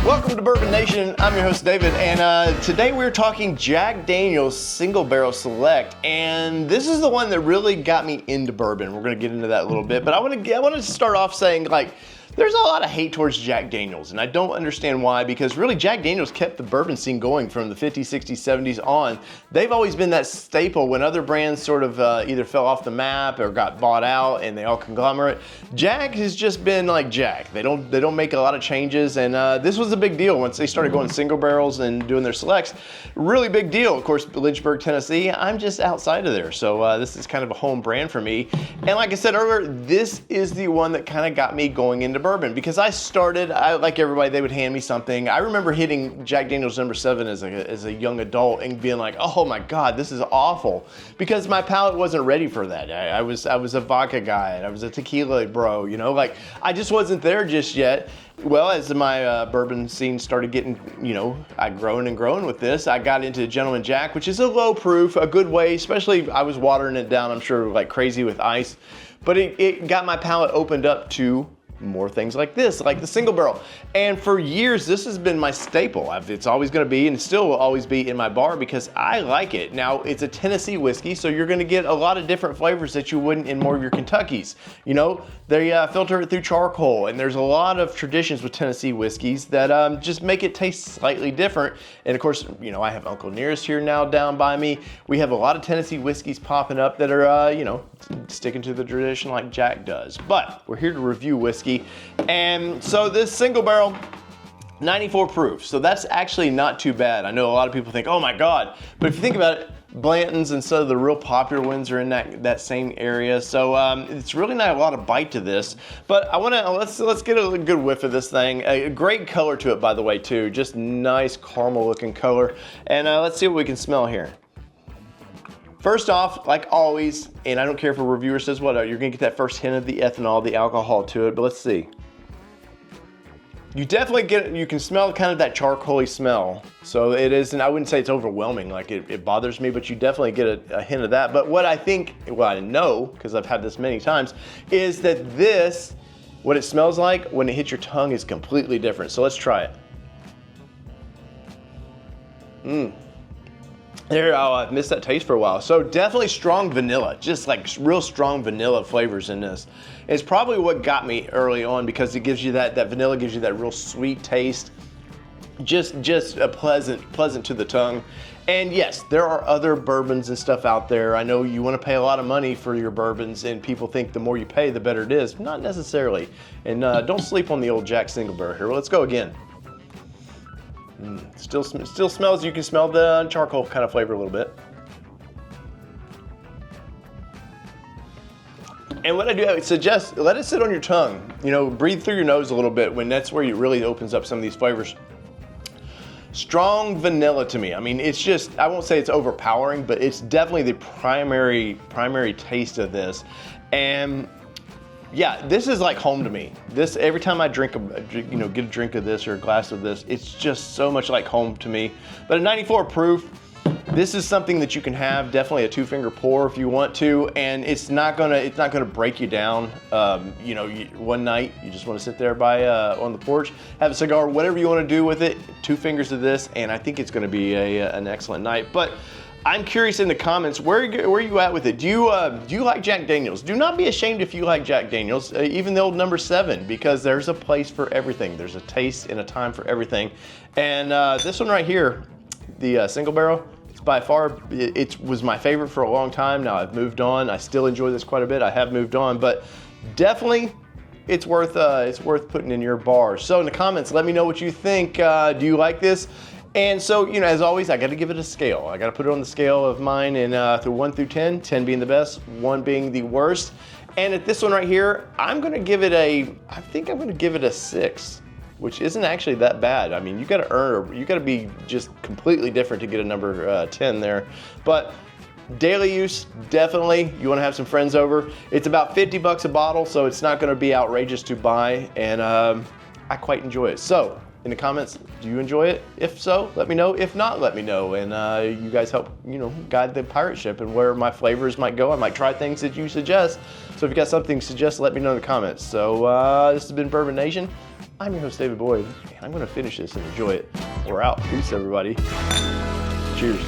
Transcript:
Welcome to Bourbon Nation. I'm your host David, and today we're talking Jack Daniel's Single Barrel Select, and this is the one that really got me into bourbon. We're going to get into that a little bit, but I want to start off saying, like, there's a lot of hate towards Jack Daniel's, and I don't understand why, because really Jack Daniel's kept the bourbon scene going from the 50s, 60s, 70s on. They've always been that staple when other brands sort of either fell off the map or got bought out and they all conglomerate. Jack has just been like Jack. They don't make a lot of changes, and this was a big deal once they started going single barrels and doing their selects. Really big deal. Of course, Lynchburg, Tennessee, I'm just outside of there, so this is kind of a home brand for me. And like I said earlier, this is the one that kind of got me going into bourbon, because I like everybody, they would hand me something. I remember hitting Jack Daniel's number 7 as a young adult and being like, oh my God, this is awful, because my palate wasn't ready for that. I was a vodka guy and I was a tequila bro, you know, like I just wasn't there just yet. Well, as my bourbon scene started getting, you know, I'd grown and grown with this, I got into Gentleman Jack, which is a low proof, a good way, especially I was watering it down, I'm sure, like crazy with ice, but it got my palate opened up to more things like this, like the single barrel. And for years, this has been my staple. It's always gonna be, and still will always be in my bar, because I like it. Now, it's a Tennessee whiskey, so you're gonna get a lot of different flavors that you wouldn't in more of your Kentuckys. You know, they filter it through charcoal, and there's a lot of traditions with Tennessee whiskeys that just make it taste slightly different. And of course, you know, I have Uncle Nearest here now down by me. We have a lot of Tennessee whiskeys popping up that are, you know, sticking to the tradition like Jack does. But we're here to review whiskey. And so this single barrel, 94 proof. So that's actually not too bad. I know a lot of people think, oh my God. But if you think about it, Blanton's and some of the real popular ones are in that same area. So it's really not a lot of bite to this. But I want to, let's get a good whiff of this thing. A great color to it, by the way, too. Just nice caramel looking color. And let's see what we can smell here. First off, like always, and I don't care if a reviewer says what, you're gonna get that first hint of the ethanol, the alcohol to it, but let's see. You definitely you can smell kind of that charcoaly smell. So it is, and I wouldn't say it's overwhelming, like it bothers me, but you definitely get a hint of that. But what I think, well, I know, because I've had this many times, is that this, what it smells like when it hits your tongue is completely different. So let's try it. There, I've missed that taste for a while. So definitely strong vanilla, just like real strong vanilla flavors in this. It's probably what got me early on, because it gives you that vanilla gives you that real sweet taste, just a pleasant to the tongue. And yes, there are other bourbons and stuff out there. I know you want to pay a lot of money for your bourbons, and people think the more you pay, the better it is. Not necessarily. And don't sleep on the old Jack Single Barrel here. Well, let's go again. Still smells, you can smell the charcoal kind of flavor a little bit. And what I do, I suggest, let it sit on your tongue. You know, breathe through your nose a little bit, when that's where it really opens up some of these flavors. Strong vanilla to me. I mean, it's just, I won't say it's overpowering, but it's definitely the primary taste of this. And yeah, this is like home to me. This, every time I drink, you know, get a drink of this or a glass of this, it's just so much like home to me. But at 94 proof, this is something that you can have, definitely a 2-finger pour if you want to, and it's not gonna break you down. You know, one night you just want to sit there on the porch, have a cigar, whatever you want to do with it. 2 fingers of this, and I think it's going to be an excellent night. But I'm curious in the comments, where are you at with it? Do you like Jack Daniel's? Do not be ashamed if you like Jack Daniel's, even the old number 7, because there's a place for everything. There's a taste and a time for everything. And this one right here, the single barrel, it's by far, it was my favorite for a long time. Now I've moved on. I still enjoy this quite a bit. I have moved on, but definitely it's worth putting in your bar. So in the comments, let me know what you think. Do you like this? And so, you know, as always, I got to give it a scale. I got to put it on the scale of mine, and through 1 through 10, 10 being the best, 1 being the worst. And at this one right here, I think I'm going to give it a 6, which isn't actually that bad. I mean, you got to you got to be just completely different to get a number 10 there. But daily use, definitely. You want to have some friends over. It's about $50 a bottle, so it's not going to be outrageous to buy, and I quite enjoy it. So in the comments, do you enjoy it? If so, let me know. If not, let me know. And you guys help, you know, guide the pirate ship and where my flavors might go. I might try things that you suggest. So if you got something to suggest, let me know in the comments. So this has been Bourbon Nation. I'm your host, David Boyd, and I'm gonna finish this and enjoy it. We're out. Peace, everybody. Cheers.